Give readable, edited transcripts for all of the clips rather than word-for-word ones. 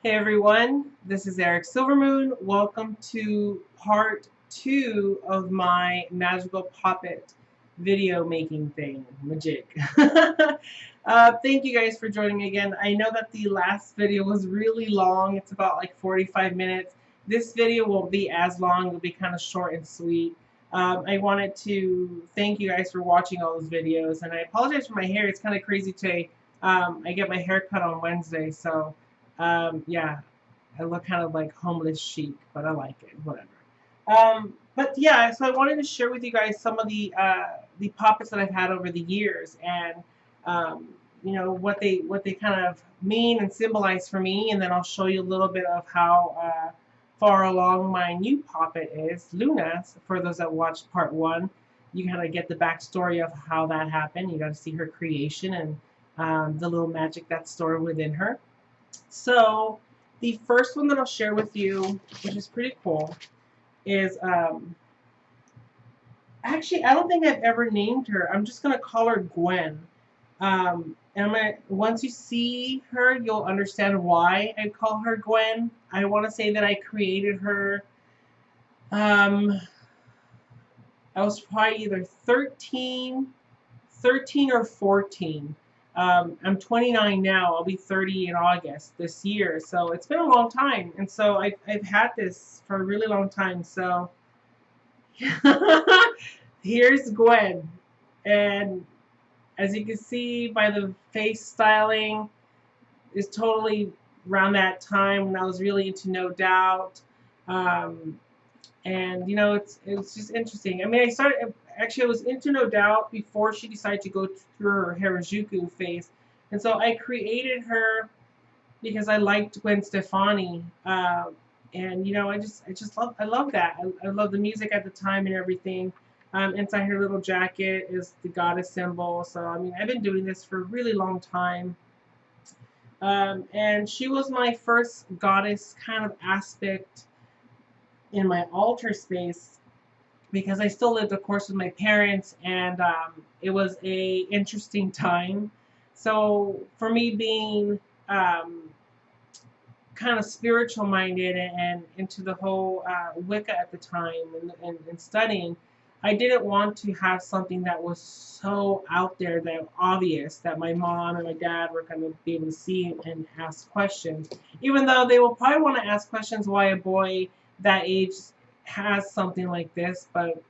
Hey everyone, this is Eric Silvermoon. Welcome to part 2 of my magical puppet video making thing, Magic. Thank you guys for joining again. I know that the last video was really long. It's about like 45 minutes. This video won't be as long. It'll be kind of short and sweet. I wanted to thank you guys for watching all those videos, and I apologize for my hair. It's kind of crazy today. I get my hair cut on Wednesday, so yeah, I look kind of like homeless chic, but I like it. Whatever. But yeah, so I wanted to share with you guys some of the poppets that I've had over the years, and um, what they kind of mean and symbolize for me, and then I'll show you a little bit of how far along my new poppet is, Luna. For those that watched part 1, you kind of get the backstory of how that happened. You got to see her creation and the little magic that's stored within her. So the first one that I'll share with you, which is pretty cool, is actually I don't think I've ever named her. I'm just gonna call her Gwen. And once you see her, you'll understand why I call her Gwen. I want to say that I created her. Um, I was probably either 13 or 14. I'm 29 now. I'll be 30 in August this year. So it's been a long time. And so I've had this for a really long time. So here's Gwen. And as you can see by the face styling, is totally around that time when I was really into No Doubt. Um, and it's just interesting. I mean, I was into No Doubt before she decided to go through her Harajuku phase, and so I created her because I liked Gwen Stefani, and I love that. I love the music at the time and everything. Inside her little jacket is the goddess symbol. So I mean, I've been doing this for a really long time. And she was my first goddess kind of aspect in my altar space because I still lived, of course, with my parents, and it was a interesting time. So for me, being um, kind of spiritual minded and into the whole Wicca at the time and studying, I didn't want to have something that was so out there that obvious that my mom and my dad were going to be able to see and ask questions. Even though they will probably want to ask questions why a boy that age has something like this, but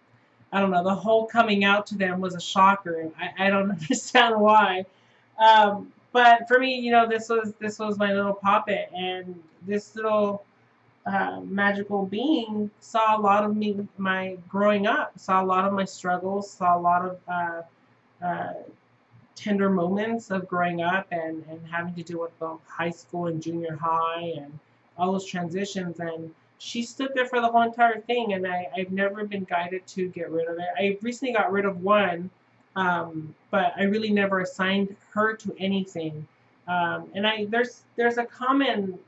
I don't know. The whole coming out to them was a shocker. I don't understand why. But for me, this was my little puppet, and this little magical being saw a lot of me, my growing up, saw a lot of my struggles, saw a lot of uh, tender moments of growing up and having to deal with the high school and junior high and all those transitions. And she stood there for the whole entire thing, and I've never been guided to get rid of it. I recently got rid of one, but I really never assigned her to anything. And there's a common,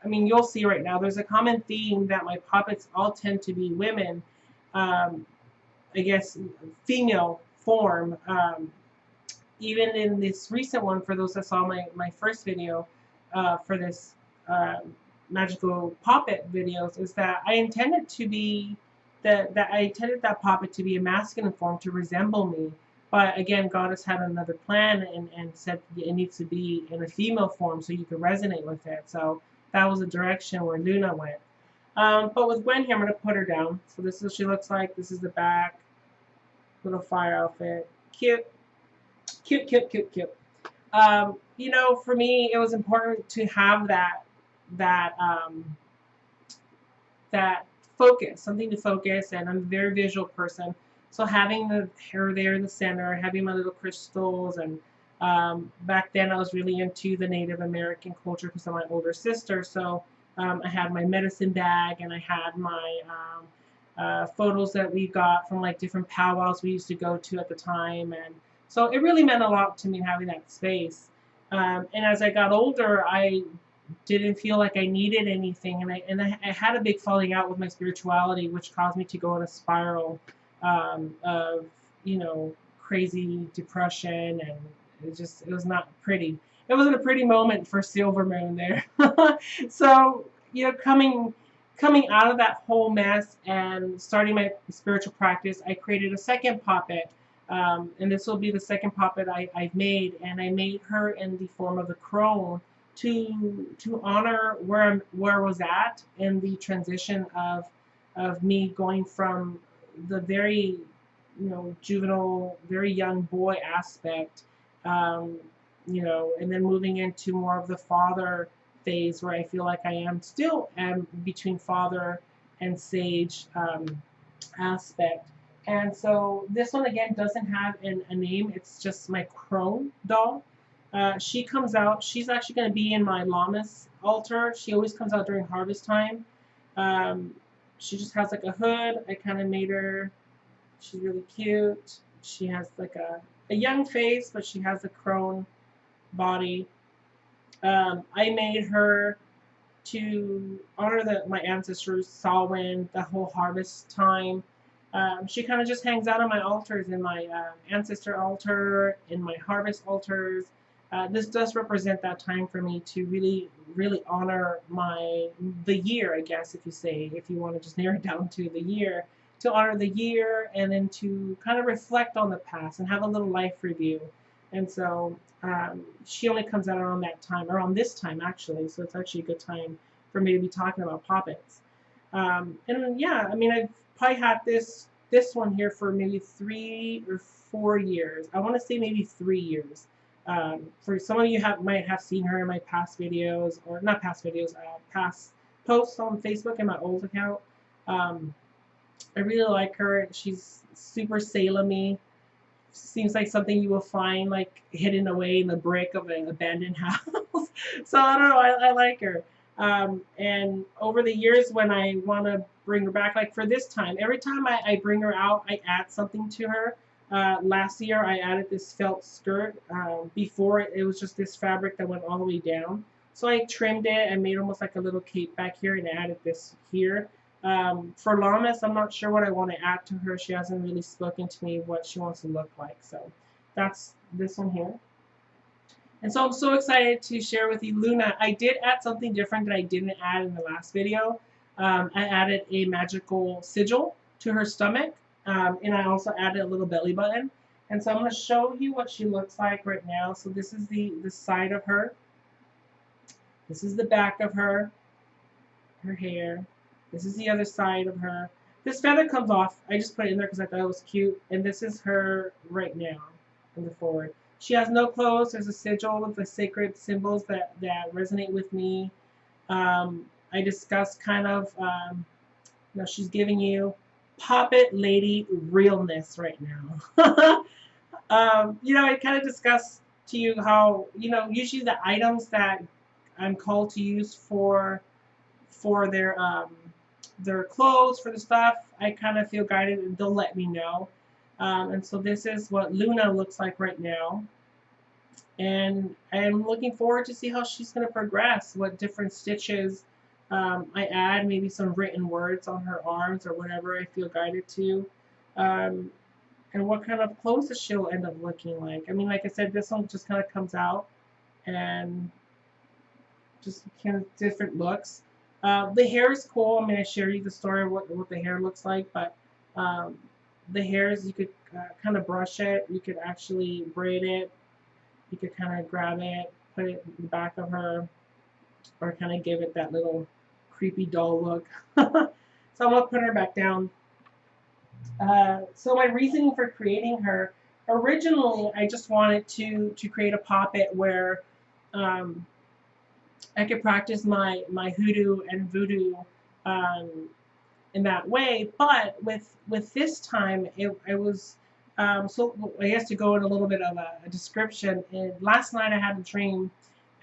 I mean, you'll see right now, there's a common theme that my puppets all tend to be women, um, I guess, female form. Even in this recent one, for those that saw my first video for this uh, magical puppet videos, is that I intended to be that I intended that puppet to be a masculine form to resemble me. But again, Goddess had another plan and said it needs to be in a female form so you can resonate with it. So that was the direction where Luna went. But with Gwen here, I'm going to put her down. So this is what she looks like. This is the back. Little fire outfit. Cute. Cute, cute, cute, cute. For me, it was important to have that that focus, something to focus, and I'm a very visual person. So having the hair there in the center, having my little crystals, and back then I was really into the Native American culture because of my older sister. So I had my medicine bag, and I had my photos that we got from like different powwows we used to go to at the time, and so it really meant a lot to me having that space. And as I got older, I didn't feel like I needed anything, and I had a big falling out with my spirituality, which caused me to go in a spiral of crazy depression, and it was not pretty. it wasn't a pretty moment for Silver Moon there. So, you know, coming out of that whole mess and starting my spiritual practice, I created a second puppet. And this will be the second puppet I've made, and I made her in the form of a crone to honor where I was at in the transition of me going from the very, you know, juvenile, very young boy aspect, um, you know, and then moving into more of the father phase where I feel like I am between father and sage aspect. And so this one again doesn't have a name. It's just my crone doll. She comes out. She's actually going to be in my Lammas altar. She always comes out during harvest time. Um, she just has like a hood. I kind of made her. She's really cute. She has like a young face, but she has a crone body. I made her to honor my ancestors, Samhain, the whole harvest time. She kind of just hangs out on my altars, in my ancestor altar, in my harvest altars. This does represent that time for me to really, really honor the year, I guess, if you want to just narrow it down to the year, to honor the year and then to kind of reflect on the past and have a little life review. And so she only comes out around that time, around this time actually, so it's actually a good time for me to be talking about Poppets. And yeah, I mean, I've probably had this one here for maybe 3 or 4 years. I want to say maybe 3 years. For some of you might have seen her in my past videos, or not past videos, past posts on Facebook in my old account. Um, I really like her. She's super Salem-y. Seems like something you will find like hidden away in the brick of an abandoned house. So I don't know. I like her. And over the years, when I want to bring her back, like for this time, every time I bring her out, I add something to her. Last year, I added this felt skirt. Before it was just this fabric that went all the way down. So I trimmed it and made almost like a little cape back here and added this here. For Lammas, I'm not sure what I want to add to her. She hasn't really spoken to me what she wants to look like. So that's this one here. And so I'm so excited to share with you Luna. I did add something different that I didn't add in the last video. I added a magical sigil to her stomach. And I also added a little belly button. And so I'm going to show you what she looks like right now. So this is the side of her. This is the back of her hair. This is the other side of her. This feather comes off. I just put it in there because I thought it was cute. And this is her right now in the forward. She has no clothes. There's a sigil with the sacred symbols that resonate with me. I discussed kind of, you know, she's giving you Poppet Lady realness right now. You know, I kind of discussed to you how, you know, usually the items that I'm called to use for their clothes, for the stuff, I kind of feel guided and they'll let me know. And so this is what Luna looks like right now. And I'm looking forward to see how she's going to progress, what different stitches I add, maybe some written words on her arms or whatever I feel guided to. And what kind of clothes she'll end up looking like. I mean, like I said, this one just kind of comes out and just kind of different looks. The hair is cool. I'm going to share you the story of what the hair looks like, but the hairs, you could kind of brush it. You could actually braid it. You could kind of grab it, put it in the back of her, or kind of give it that little creepy doll look. So I'm going to put her back down. So my reasoning for creating her, originally I just wanted to create a poppet where I could practice my hoodoo and voodoo in that way. But with this time, it was so I guess to go in a little bit of a description. Last night I had a dream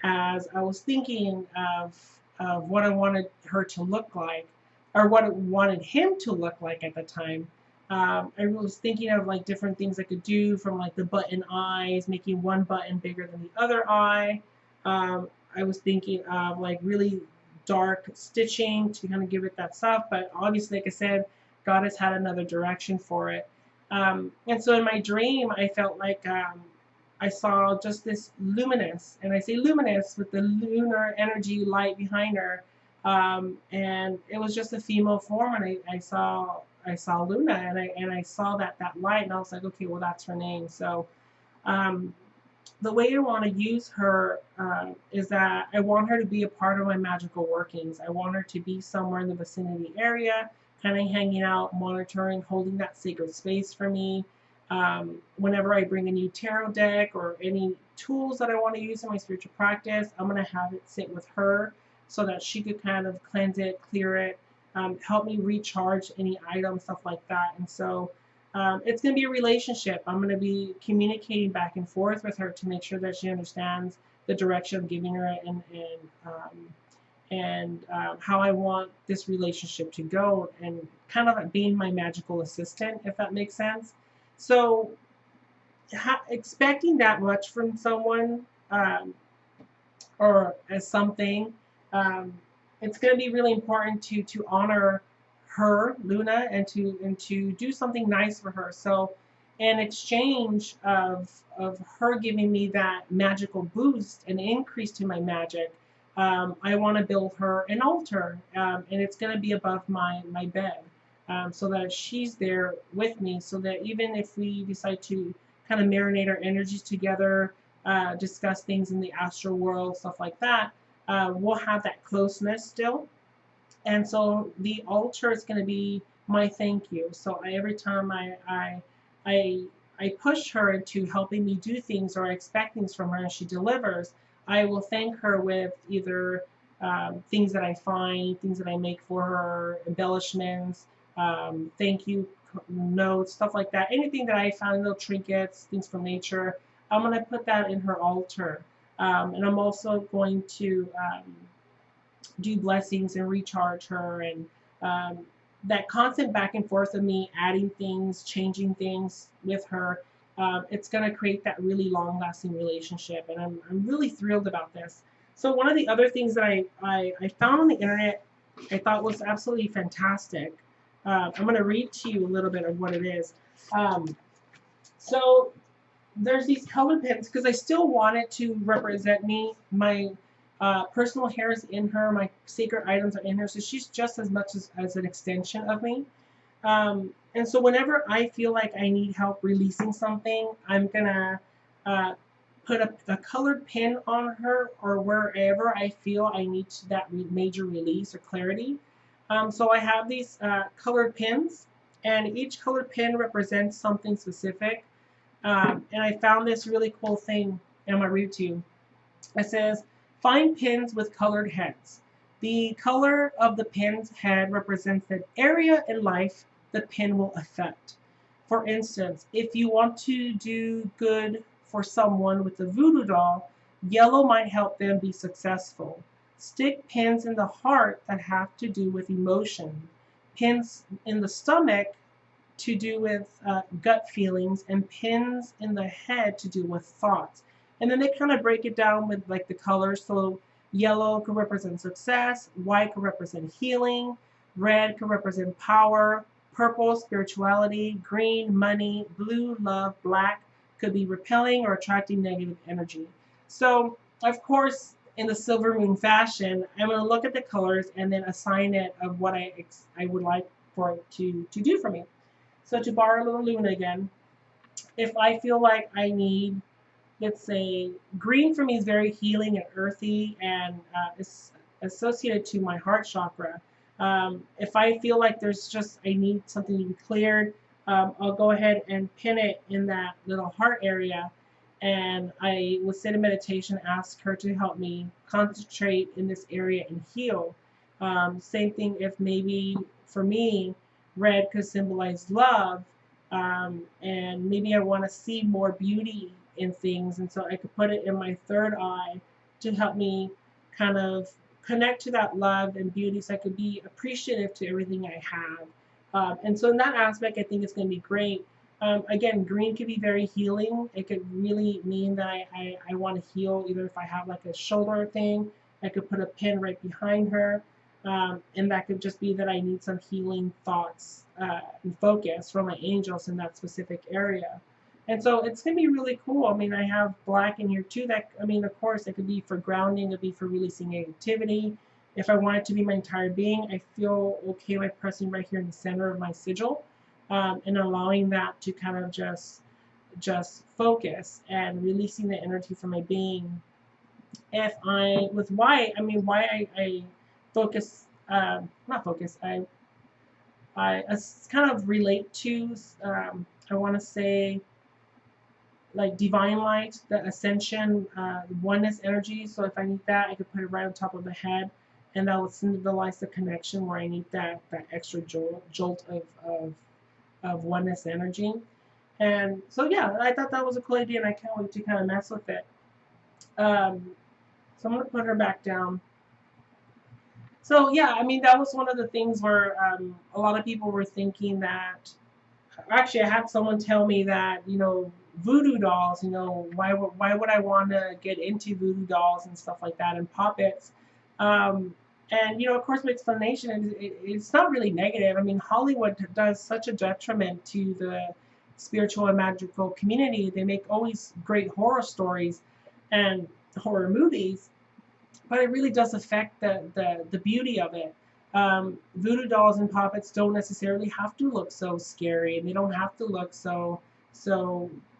as I was thinking of what I wanted her to look like, or what I wanted him to look like at the time. I was thinking of like different things I could do, from like the button eyes, making one button bigger than the other eye. I was thinking of like really dark stitching to kind of give it that stuff, but obviously, like I said, God has had another direction for it. And so in my dream, I felt like I saw just this luminous, and I say luminous with the lunar energy light behind her, and it was just a female form, and I saw Luna, and I saw that light, and I was like, okay, well that's her name. So um, the way I want to use her is that I want her to be a part of my magical workings. I want her to be somewhere in the vicinity area, kind of hanging out, monitoring, holding that sacred space for me. Whenever I bring a new tarot deck or any tools that I want to use in my spiritual practice, I'm going to have it sit with her so that she could kind of cleanse it, clear it, help me recharge any items, stuff like that. And so it's going to be a relationship. I'm going to be communicating back and forth with her to make sure that she understands the direction I'm giving her, and how I want this relationship to go, and kind of being my magical assistant, if that makes sense. So expecting that much from someone, or as something, um, it's going to be really important to honor her, Luna, and to do something nice for her. So, in exchange of her giving me that magical boost and increase to my magic, I want to build her an altar, and it's going to be above my bed, so that she's there with me, so that even if we decide to kind of marinate our energies together, discuss things in the astral world, stuff like that, we'll have that closeness still. And so the altar is going to be my thank you. So every time I I push her into helping me do things, or I expect things from her and she delivers, I will thank her with either things that I find, things that I make for her, embellishments, thank you notes, stuff like that. Anything that I found, little trinkets, things from nature, I'm going to put that in her altar. And I'm also going to do blessings and recharge her, and that constant back and forth of me adding things, changing things with her, it's going to create that really long lasting relationship, and I'm really thrilled about this. So one of the other things that I found on the internet I thought was absolutely fantastic. I'm going to read to you a little bit of what it is. Um, so there's these colored pens because I still want it to represent me. My personal hair is in her. My sacred items are in her. So she's just as much as an extension of me. And so whenever I feel like I need help releasing something, I'm going to uh, put a colored pin on her, or wherever I feel I need that major release or clarity. So I have these colored pins, and each colored pin represents something specific. And I found this really cool thing, and I'm going to read it to you. It says, find pins with colored heads. The color of the pin's head represents the area in life the pin will affect. For instance, if you want to do good for someone with a voodoo doll, yellow might help them be successful. Stick pins in the heart that have to do with emotion. Pins in the stomach to do with gut feelings, and pins in the head to do with thoughts. And then they kind of break it down with like the colors. So yellow could represent success, white could represent healing, red could represent power, purple spirituality, green money, blue love, black could be repelling or attracting negative energy. So of course, in the silver moon fashion, I'm going to look at the colors and then assign it of what I would like for it to do for me. So to borrow a little Luna again, if I feel like I need, let's say, green for me is very healing and earthy, and it's associated to my heart chakra. If I feel like I need something to be cleared, I'll go ahead and pin it in that little heart area, and I will sit in meditation, ask her to help me concentrate in this area and heal. Same thing if maybe for me, red could symbolize love, and maybe I want to see more beauty in things, and so I could put it in my third eye to help me kind of connect to that love and beauty, so I could be appreciative to everything I have. And so in that aspect, I think it's going to be great. Again, green could be very healing. It could really mean that I want to heal, either if I have like a shoulder thing, I could put a pin right behind her. And that could just be that I need some healing thoughts and focus from my angels in that specific area. And so it's going to be really cool. I mean, I have black in here too. That, I mean, of course, it could be for grounding, it could be for releasing negativity. If I want it to be my entire being, I feel okay by pressing right here in the center of my sigil, and allowing that to kind of just focus and releasing the energy from my being. If I with why I mean why I focus, not focus, I kind of relate to, I want to say, like divine light, the ascension, oneness energy. So if I need that, I could put it right on top of the head, and that would symbolize the connection where I need that extra jolt of oneness energy. And so yeah, I thought that was a cool idea, and I can't wait to kind of mess with it. So I'm gonna put her back down. So yeah, I mean that was one of the things where a lot of people were thinking that. Actually, I had someone tell me that, voodoo dolls, why would I want to get into voodoo dolls and stuff like that, and Poppets. Um, and of course, my explanation is it's not really negative. I mean, Hollywood does such a detriment to the spiritual and magical community. They make always great horror stories and horror movies, but it really does affect the beauty of it. Voodoo dolls and puppets don't necessarily have to look so scary, and they don't have to look so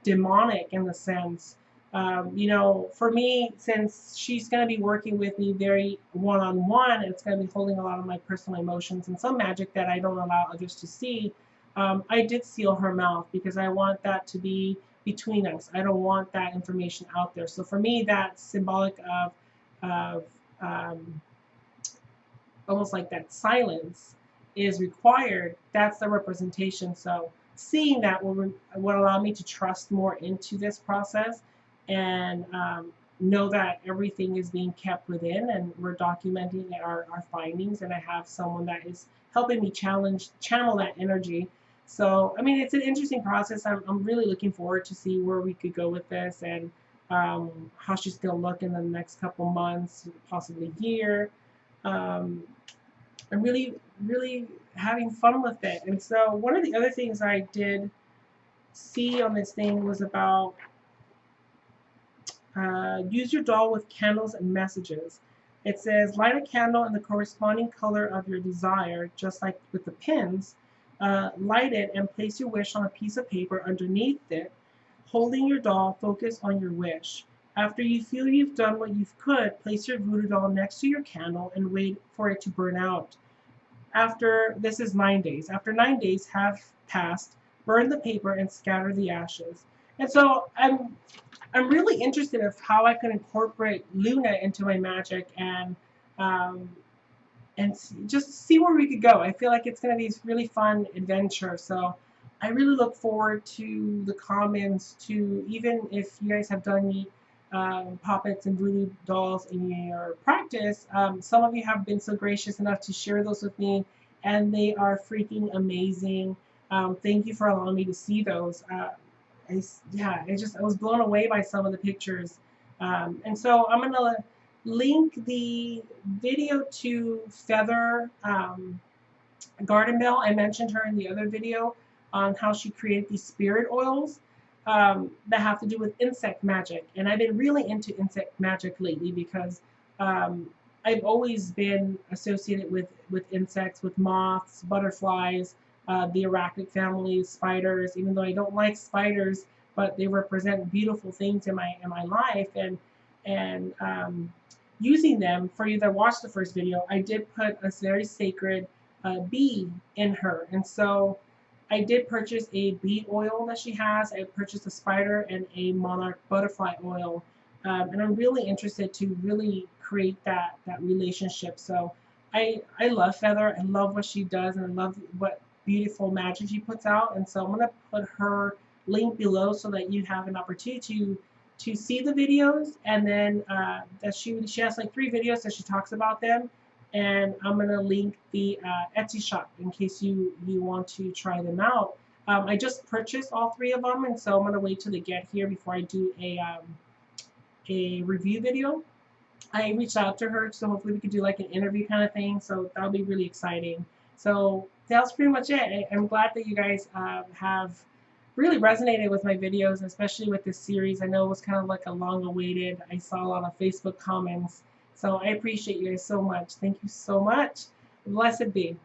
demonic in the sense. For me, since she's going to be working with me very one-on-one, it's going to be holding a lot of my personal emotions and some magic that I don't allow others to see. I did seal her mouth because I want that to be between us. I don't want that information out there. So for me, that's symbolic of almost like that silence is required. That's the representation. So seeing that will allow me to trust more into this process, and know that everything is being kept within, and we're documenting our findings, and I have someone that is helping me channel that energy. So I mean, it's an interesting process. I'm really looking forward to see where we could go with this, and how she's going to look in the next couple months, possibly year. Um, I'm really having fun with it. And so one of the other things I did see on this thing was about use your doll with candles and messages. It says light a candle in the corresponding color of your desire, just like with the pins. Light it and place your wish on a piece of paper underneath it. Holding your doll, focus on your wish. After you feel you've done what you could, place your voodoo doll next to your candle and wait for it to burn out. This is 9 days. After 9 days have passed, burn the paper and scatter the ashes. And so I'm really interested of how I can incorporate Luna into my magic, um, and just see where we could go. I feel like it's going to be a really fun adventure. So I really look forward to the comments, to even if you guys have done Poppets and Voodoo Dolls in your practice. Some of you have been so gracious enough to share those with me, and they are freaking amazing. Thank you for allowing me to see those. I was blown away by some of the pictures. And so I'm going to link the video to Feather Garden Bell. I mentioned her in the other video on how she created these spirit oils that have to do with insect magic. And I've been really into insect magic lately because I've always been associated with insects, with moths, butterflies, the arachnid family, spiders. Even though I don't like spiders, but they represent beautiful things in my life, and using them. For you that watched the first video, I did put a very sacred bee in her, and so I did purchase a bee oil that she has. I purchased a spider and a monarch butterfly oil, and I'm really interested to really create that relationship. So I love Feather. I love what she does, and I love what beautiful magic she puts out. And so I'm gonna put her link below so that you have an opportunity to see the videos, and then that she has like 3 videos that she talks about them, and I'm gonna link the Etsy shop in case you want to try them out. I just purchased all 3 of them, and so I'm gonna wait till they get here before I do a review video. I reached out to her, so hopefully we could do like an interview kind of thing, so that'll be really exciting. So that's pretty much it. I'm glad that you guys have really resonated with my videos, especially with this series. I know it was kind of like a long awaited. I saw a lot of Facebook comments. So I appreciate you guys so much. Thank you so much. Blessed be.